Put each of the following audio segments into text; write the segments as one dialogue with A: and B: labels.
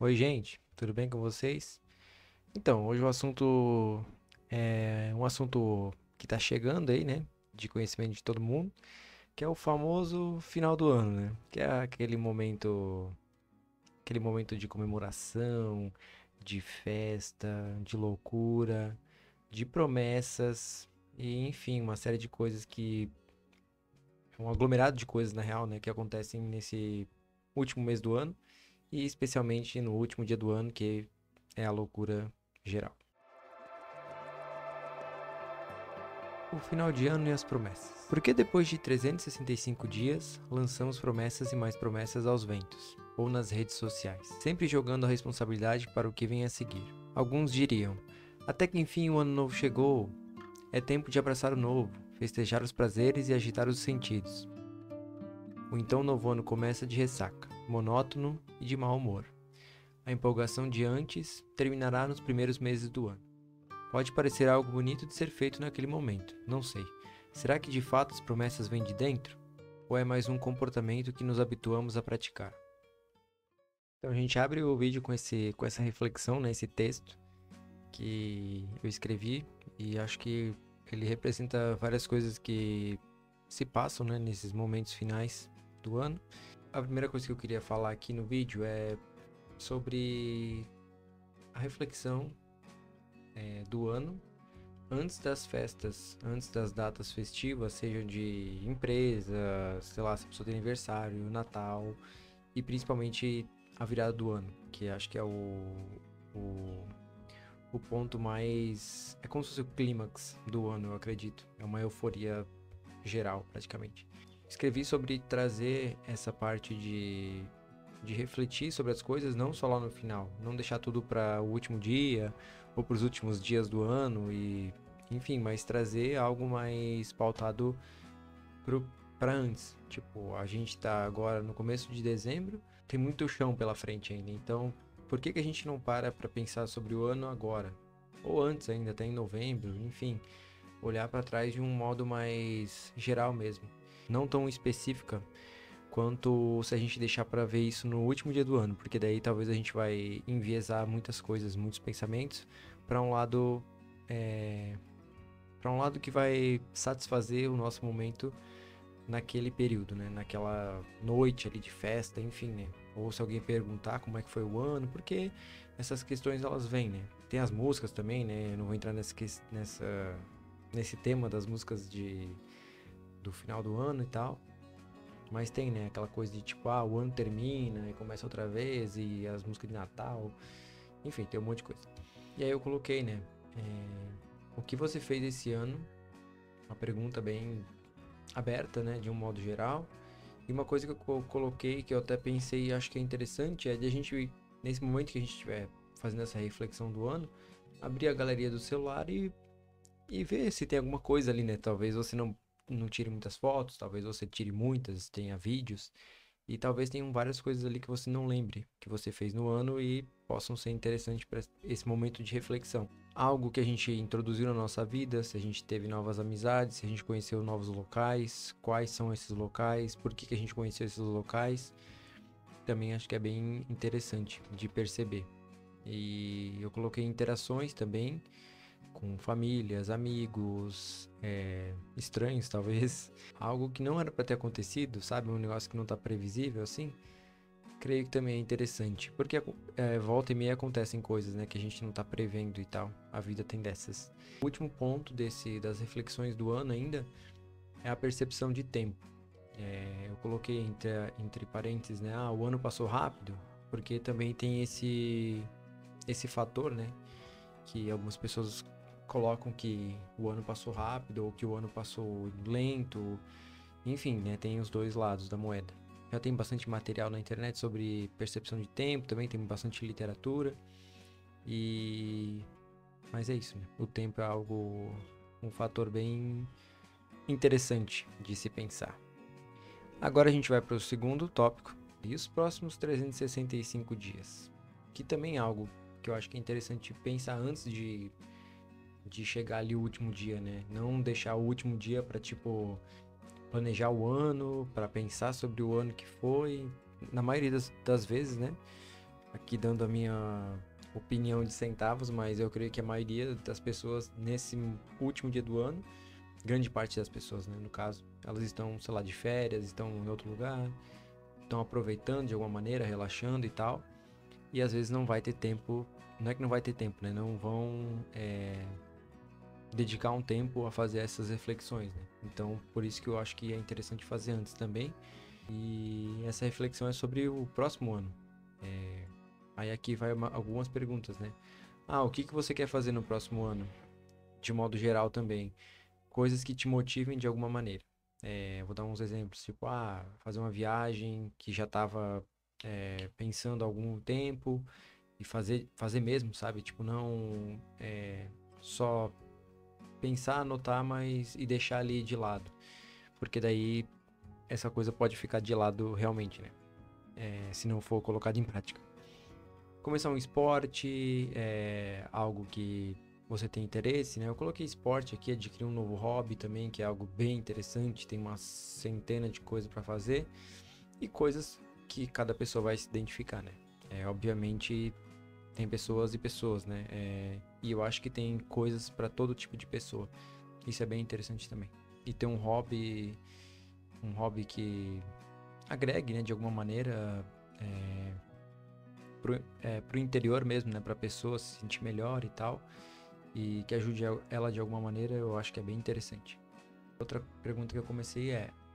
A: Oi, gente, tudo bem com vocês? Então, hoje o assunto é um assunto que tá chegando aí, né? De conhecimento de todo mundo, que é o famoso final do ano, né? Que é aquele momento de comemoração, de festa, de loucura, de promessas e, enfim, uma série de coisas que um aglomerado de coisas na real, né, que acontecem nesse último mês do ano e especialmente no último dia do ano, que é a loucura geral. O final de ano e as promessas. Por que depois de 365 dias, lançamos promessas e mais promessas aos ventos, ou nas redes sociais, sempre jogando a responsabilidade para o que vem a seguir? Alguns diriam: até que enfim o ano novo chegou, é tempo de abraçar o novo, festejar os prazeres e agitar os sentidos. O então novo ano começa de ressaca, monótono e de mau humor. A empolgação de antes terminará nos primeiros meses do ano. Pode parecer algo bonito de ser feito naquele momento, não sei. Será que de fato as promessas vêm de dentro? Ou é mais um comportamento que nos habituamos a praticar? Então a gente abre o vídeo com essa reflexão, né, esse texto que eu escrevi e acho que ele representa várias coisas que se passam, né, nesses momentos finais do ano. A primeira coisa que eu queria falar aqui no vídeo é sobre a reflexão do ano antes das festas, antes das datas festivas, sejam de empresa, sei lá, se a pessoa tem aniversário, Natal e principalmente a virada do ano, que acho que é o, o ponto mais. É como se fosse o clímax do ano, eu acredito. É uma euforia geral, praticamente. Escrevi sobre trazer essa parte de refletir sobre as coisas, não só lá no final, não deixar tudo para o último dia ou para os últimos dias do ano e enfim, mas trazer algo mais pautado para antes. Tipo, a gente tá agora no começo de dezembro, tem muito chão pela frente ainda. Então, por que que a gente não para pensar sobre o ano agora? Ou antes ainda, até em novembro, enfim, olhar para trás de um modo mais geral mesmo, não tão específica quanto se a gente deixar para ver isso no último dia do ano, porque daí talvez a gente vai enviesar muitas coisas, muitos pensamentos para um lado é, para um lado que vai satisfazer o nosso momento naquele período, né? Naquela noite ali de festa, enfim, né? Ou se alguém perguntar como é que foi o ano, porque essas questões elas vêm, né? Tem as músicas também, né? Eu não vou entrar nesse tema das músicas do final do ano e tal. Mas tem, né, aquela coisa de tipo, o ano termina e começa outra vez, e as músicas de Natal, enfim, tem um monte de coisa. E aí eu coloquei, né, o que você fez esse ano? Uma pergunta bem aberta, né, de um modo geral. E uma coisa que eu coloquei, que eu até pensei e acho que é interessante, é de a gente, nesse momento que a gente estiver fazendo essa reflexão do ano, abrir a galeria do celular e ver se tem alguma coisa ali, né? Talvez você não tire muitas fotos, talvez você tire muitas, tenha vídeos, e talvez tenham várias coisas ali que você não lembre que você fez no ano e possam ser interessantes para esse momento de reflexão. Algo que a gente introduziu na nossa vida, se a gente teve novas amizades, se a gente conheceu novos locais, quais são esses locais, por que que a gente conheceu esses locais, também acho que é bem interessante de perceber. E eu coloquei interações também com famílias, amigos, estranhos talvez, algo que não era para ter acontecido, sabe? Um negócio que não tá previsível assim. Creio que também é interessante, porque volta e meia acontecem coisas, né, que a gente não tá prevendo e tal. A vida tem dessas. O último ponto das reflexões do ano ainda é a percepção de tempo. Eu coloquei entre parênteses, né, o ano passou rápido, porque também tem esse fator, né, que algumas pessoas colocam que o ano passou rápido ou que o ano passou lento, enfim, né, tem os dois lados da moeda. Já tem bastante material na internet sobre percepção de tempo, também tem bastante literatura e mas é isso, né? O tempo é um fator bem interessante de se pensar. Agora a gente vai para o segundo tópico e os próximos 365 dias, que também é algo que eu acho que é interessante pensar antes de chegar ali o último dia, né? Não deixar o último dia para tipo planejar o ano, para pensar sobre o ano que foi. Na maioria das vezes, né? aqui dando a minha opinião de centavos, mas eu creio que a maioria das pessoas nesse último dia do ano, grande parte das pessoas, né, no caso, elas estão, sei lá, de férias, estão em outro lugar, estão aproveitando de alguma maneira, relaxando e tal, e às vezes não vai ter tempo, não é que não vai ter tempo, né, não vão dedicar um tempo a fazer essas reflexões, né? Então, por isso que eu acho que é interessante fazer antes também. E essa reflexão é sobre o próximo ano. Aí aqui vai algumas perguntas, né? O que que você quer fazer no próximo ano? De modo geral também. Coisas que te motivem de alguma maneira. Vou dar uns exemplos, tipo, fazer uma viagem que já estava pensando há algum tempo e fazer mesmo, sabe? Tipo, não só pensar, anotar, mas e deixar ali de lado. Porque daí essa coisa pode ficar de lado realmente, né? Se não for colocado em prática. Começar um esporte, algo que você tem interesse, né? Eu coloquei esporte aqui, adquirir um novo hobby também, que é algo bem interessante, tem uma centena de coisas para fazer e coisas que cada pessoa vai se identificar, né? Obviamente tem pessoas e pessoas, né? E eu acho que tem coisas para todo tipo de pessoa. Isso é bem interessante também. E ter um hobby que agregue, né, de alguma maneira, pro interior mesmo, né, pra pessoa se sentir melhor e tal, e que ajude ela de alguma maneira, eu acho que é bem interessante. Outra pergunta que eu comecei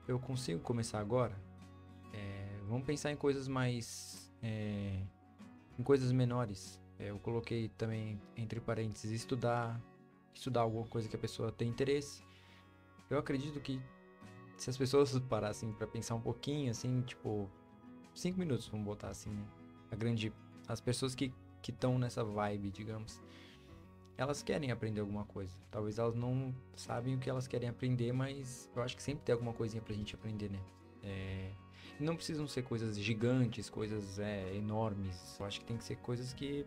A: eu consigo começar agora? Vamos pensar em coisas em coisas menores. Eu coloquei também, entre parênteses, estudar alguma coisa que a pessoa tem interesse. Eu acredito que se as pessoas parassem pra pensar um pouquinho, assim, tipo, 5 minutos, vamos botar assim, né? As pessoas que estão nessa vibe, digamos, elas querem aprender alguma coisa. Talvez elas não sabem o que elas querem aprender, mas eu acho que sempre tem alguma coisinha pra gente aprender, né? Não precisam ser coisas gigantes, coisas enormes. Eu acho que tem que ser coisas que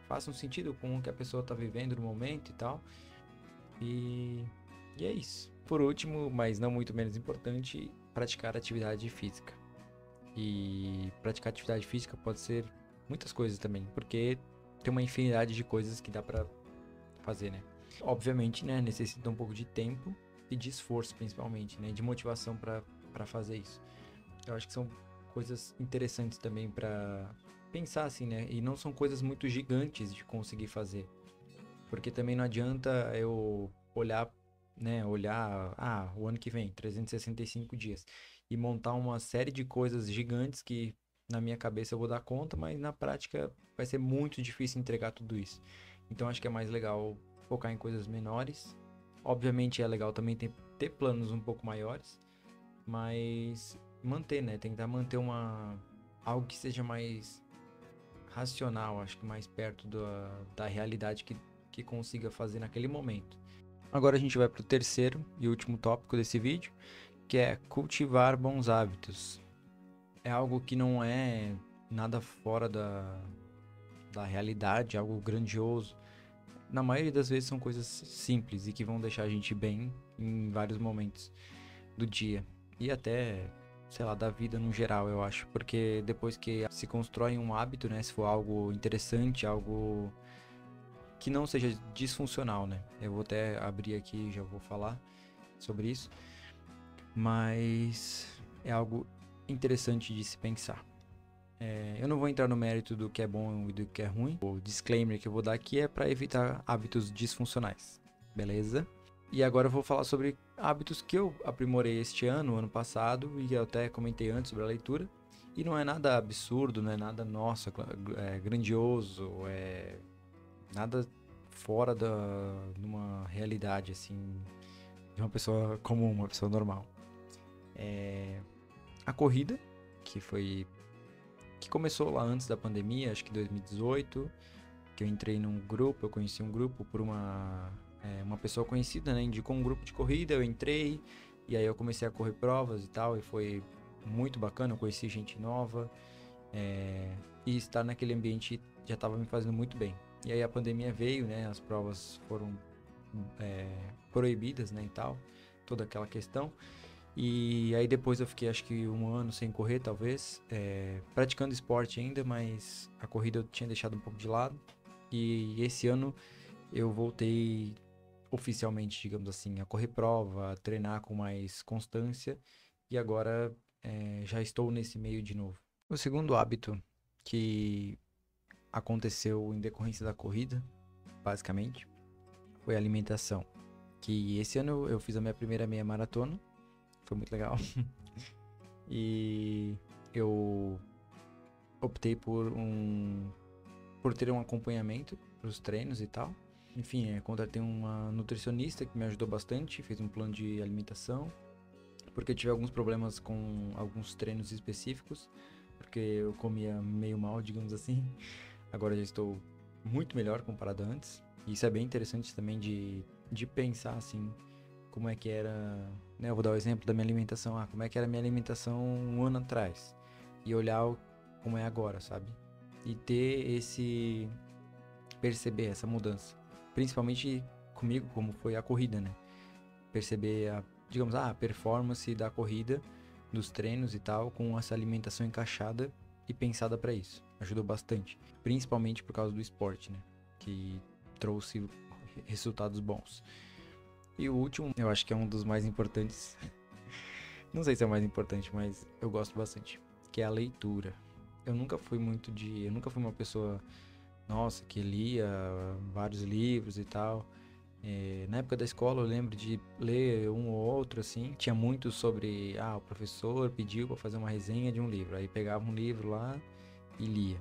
A: façam sentido com o que a pessoa tá vivendo no momento e tal. E é isso. Por último, mas não muito menos importante, praticar atividade física. E praticar atividade física pode ser muitas coisas também, porque tem uma infinidade de coisas que dá pra fazer, né? Obviamente, né, necessita um pouco de tempo e de esforço, principalmente, né, de motivação pra fazer isso. Eu acho que são coisas interessantes também pra pensar assim, né? E não são coisas muito gigantes de conseguir fazer. Porque também não adianta eu olhar, né, o ano que vem, 365 dias, e montar uma série de coisas gigantes que na minha cabeça eu vou dar conta, mas na prática vai ser muito difícil entregar tudo isso. Então acho que é mais legal focar em coisas menores. Obviamente é legal também ter planos um pouco maiores, mas manter, né, tentar manter algo que seja mais racional, acho que mais perto da realidade que consiga fazer naquele momento. Agora a gente vai para o terceiro e último tópico desse vídeo, que é cultivar bons hábitos. É algo que não é nada fora da realidade, algo grandioso. Na maioria das vezes são coisas simples e que vão deixar a gente bem em vários momentos do dia. E até, sei lá, da vida no geral, eu acho. Porque depois que se constrói um hábito, né? Se for algo interessante, algo que não seja disfuncional, né? Eu vou até abrir aqui e já vou falar sobre isso. Mas é algo interessante de se pensar. Eu não vou entrar no mérito do que é bom e do que é ruim. O disclaimer que eu vou dar aqui é para evitar hábitos disfuncionais, beleza? E agora eu vou falar sobre hábitos que eu aprimorei este ano passado, e eu até comentei antes sobre a leitura. E não é nada absurdo, não é nada, nossa, grandioso, nada fora de uma realidade, assim, de uma pessoa comum, uma pessoa normal. A corrida, que começou lá antes da pandemia, acho que 2018, que eu entrei num grupo, eu conheci um grupo por uma pessoa conhecida, né, indicou um grupo de corrida, eu entrei, e aí eu comecei a correr provas e tal, e foi muito bacana, eu conheci gente nova, e estar naquele ambiente já estava me fazendo muito bem. E aí a pandemia veio, né, as provas foram proibidas, né, e tal, toda aquela questão, E aí depois eu fiquei acho que um ano sem correr, talvez, praticando esporte ainda, mas a corrida eu tinha deixado um pouco de lado. E esse ano eu voltei oficialmente, digamos assim, a correr prova, a treinar com mais constância e agora já estou nesse meio de novo. O segundo hábito que aconteceu em decorrência da corrida, basicamente, foi a alimentação. Que esse ano eu fiz a minha primeira meia maratona, foi muito legal. E eu optei por ter um acompanhamento para os treinos e tal. Enfim, contratei uma nutricionista que me ajudou bastante, fez um plano de alimentação, porque eu tive alguns problemas com alguns treinos específicos, porque eu comia meio mal, digamos assim. Agora já estou muito melhor comparado a antes. E isso é bem interessante também de pensar, assim, como é que era, né? Eu vou dar o exemplo da minha alimentação. Como é que era a minha alimentação um ano atrás? E olhar como é agora, sabe? E ter perceber essa mudança. Principalmente comigo, como foi a corrida, né? Perceber a performance da corrida, dos treinos e tal, com essa alimentação encaixada e pensada para isso. Ajudou bastante. Principalmente por causa do esporte, né? Que trouxe resultados bons. E o último, eu acho que é um dos mais importantes. Não sei se é o mais importante, mas eu gosto bastante. Que é a leitura. Eu nunca fui uma pessoa, nossa, que lia vários livros e tal. Na época da escola eu lembro de ler um ou outro, assim. Tinha muito sobre, o professor pediu para fazer uma resenha de um livro. Aí pegava um livro lá e lia.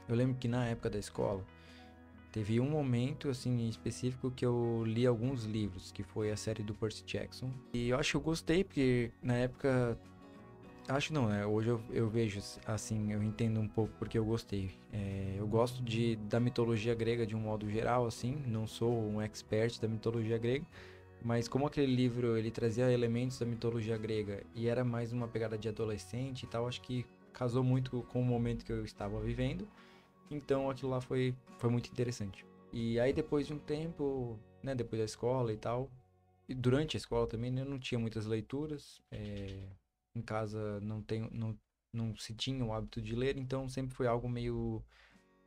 A: Eu lembro que na época da escola teve um momento, assim, em específico que eu li alguns livros, que foi a série do Percy Jackson. E eu acho que eu gostei, porque na época... Acho não, né? Hoje eu vejo, assim, eu entendo um pouco porque eu gostei. Eu gosto da mitologia grega de um modo geral, assim. Não sou um expert da mitologia grega. Mas como aquele livro, ele trazia elementos da mitologia grega e era mais uma pegada de adolescente e tal, acho que casou muito com o momento que eu estava vivendo. Então aquilo lá foi muito interessante. E aí depois de um tempo, né, depois da escola e tal, e durante a escola também, né, eu não tinha muitas leituras. Em casa não se tinha o hábito de ler, então sempre foi algo meio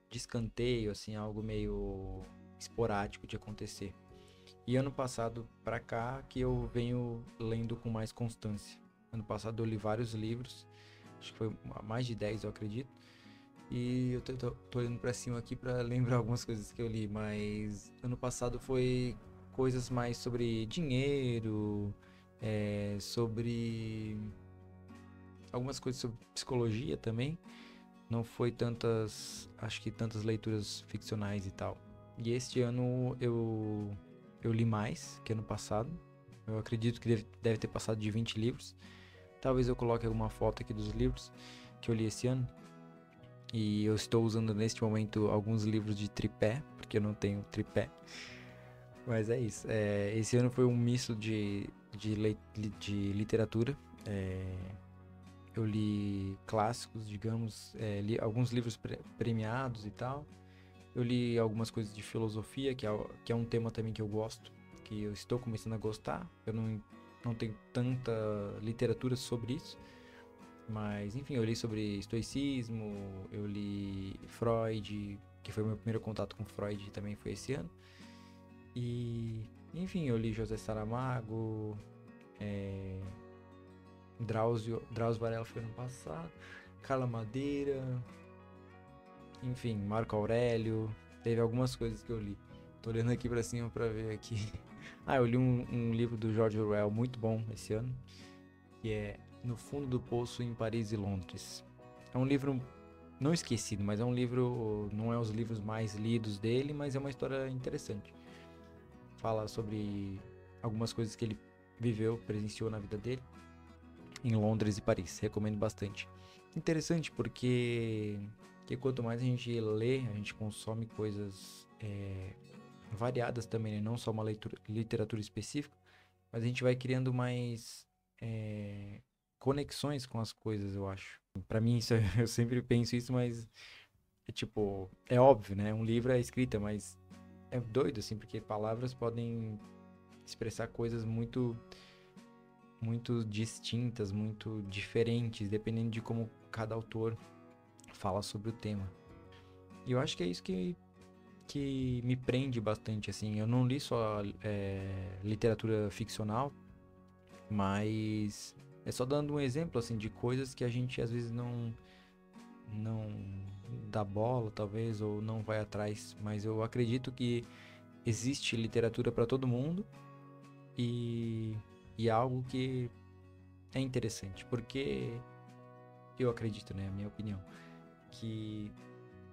A: de escanteio, assim, algo meio esporádico de acontecer. E ano passado pra cá que eu venho lendo com mais constância. Ano passado eu li vários livros, acho que foi mais de 10, eu acredito. E eu tô olhando pra cima aqui pra lembrar algumas coisas que eu li, mas ano passado foi coisas mais sobre dinheiro, sobre algumas coisas sobre psicologia também. Não foi acho que tantas leituras ficcionais e tal. E este ano eu li mais que ano passado. Eu acredito que deve ter passado de 20 livros. Talvez eu coloque alguma foto aqui dos livros que eu li esse ano. E eu estou usando neste momento alguns livros de tripé, porque eu não tenho tripé. Mas é isso. Esse ano foi um misto de literatura. Eu li clássicos, digamos, li alguns livros premiados e tal. Eu li algumas coisas de filosofia, que é um tema também que eu gosto, que eu estou começando a gostar. Eu não tenho tanta literatura sobre isso, mas enfim, eu li sobre estoicismo, eu li Freud, que foi meu primeiro contato com Freud, também foi esse ano. E enfim, eu li José Saramago, Drauzio Varela foi ano passado, Carla Madeira, enfim, Marco Aurélio. Teve algumas coisas que eu li. Tô olhando aqui pra cima pra ver aqui. Eu li um livro do George Orwell muito bom esse ano, que é No Fundo do Poço em Paris e Londres. É um livro não esquecido, mas é um livro, não é os livros mais lidos dele, mas é uma história interessante. Fala sobre algumas coisas que ele viveu, presenciou na vida dele em Londres e Paris. Recomendo bastante. Interessante porque quanto mais a gente lê, a gente consome coisas variadas também, né? Não só uma literatura específica, mas a gente vai criando mais conexões com as coisas, eu acho. Pra mim, eu sempre penso isso, mas é óbvio, né? Um livro é escrita, mas é doido, assim, porque palavras podem expressar coisas muito muito distintas, muito diferentes, dependendo de como cada autor fala sobre o tema. E eu acho que é isso que me prende bastante, assim. Eu não li só literatura ficcional, mas é só dando um exemplo, assim, de coisas que a gente às vezes não dá bola, talvez, ou não vai atrás. Mas eu acredito que existe literatura para todo mundo e é algo que é interessante, porque eu acredito, né, a minha opinião, que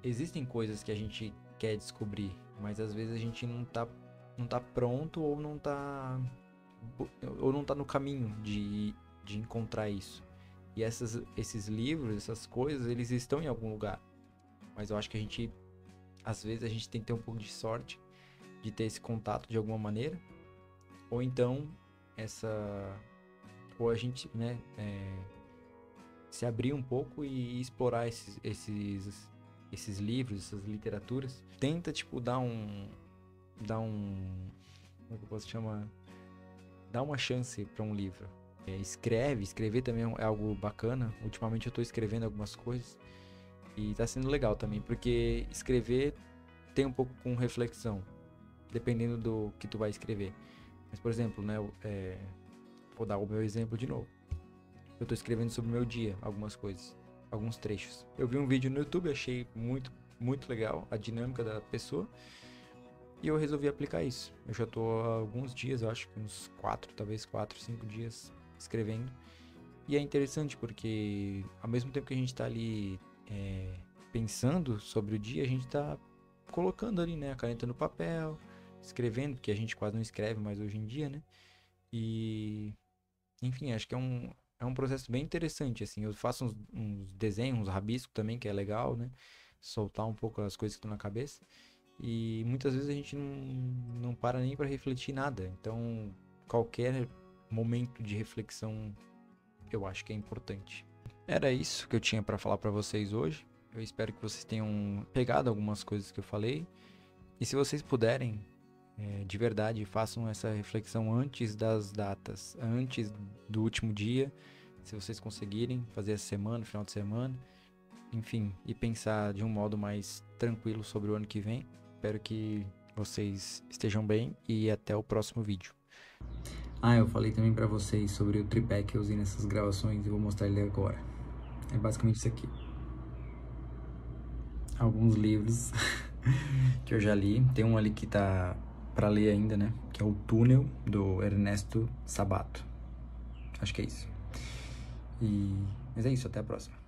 A: existem coisas que a gente quer descobrir, mas às vezes a gente não tá pronto ou não tá no caminho de encontrar isso. E esses livros, essas coisas, eles estão em algum lugar. Mas eu acho que às vezes a gente tem que ter um pouco de sorte de ter esse contato de alguma maneira, ou então ou a gente, né, se abrir um pouco e explorar esses livros, essas literaturas. Tenta, tipo, dar um como é que eu posso chamar? Dar uma chance para um livro. Escrever também é algo bacana. Ultimamente eu tô escrevendo algumas coisas e tá sendo legal também, porque escrever tem um pouco com reflexão, dependendo do que tu vai escrever. Mas, por exemplo, né, vou dar o meu exemplo de novo. Eu tô escrevendo sobre o meu dia, algumas coisas, alguns trechos. Eu vi um vídeo no YouTube, achei muito, muito legal a dinâmica da pessoa e eu resolvi aplicar isso. Eu já tô há alguns dias, eu acho que uns 4, 5 dias escrevendo. E é interessante porque ao mesmo tempo que a gente tá ali pensando sobre o dia, a gente tá colocando ali, né, a caneta no papel, escrevendo, porque a gente quase não escreve mais hoje em dia, né? E, enfim, acho que é um processo bem interessante, assim. Eu faço uns desenhos, uns rabiscos também, que é legal, né? Soltar um pouco as coisas que estão na cabeça. E muitas vezes a gente não para nem para refletir nada. Então, qualquer momento de reflexão eu acho que é importante. Era isso que eu tinha para falar para vocês hoje. Eu espero que vocês tenham pegado algumas coisas que eu falei. E se vocês puderem, de verdade, façam essa reflexão antes das datas, antes do último dia, se vocês conseguirem fazer essa semana, final de semana, enfim, e pensar de um modo mais tranquilo sobre o ano que vem. Espero que vocês estejam bem e até o próximo vídeo. Eu falei também pra vocês sobre o tripé que eu usei nessas gravações e vou mostrar ele agora. É basicamente isso aqui. Alguns livros que eu já li. Tem um ali que tá pra ler ainda, né? Que é O Túnel, do Ernesto Sabato. Acho que é isso. Mas é isso, até a próxima.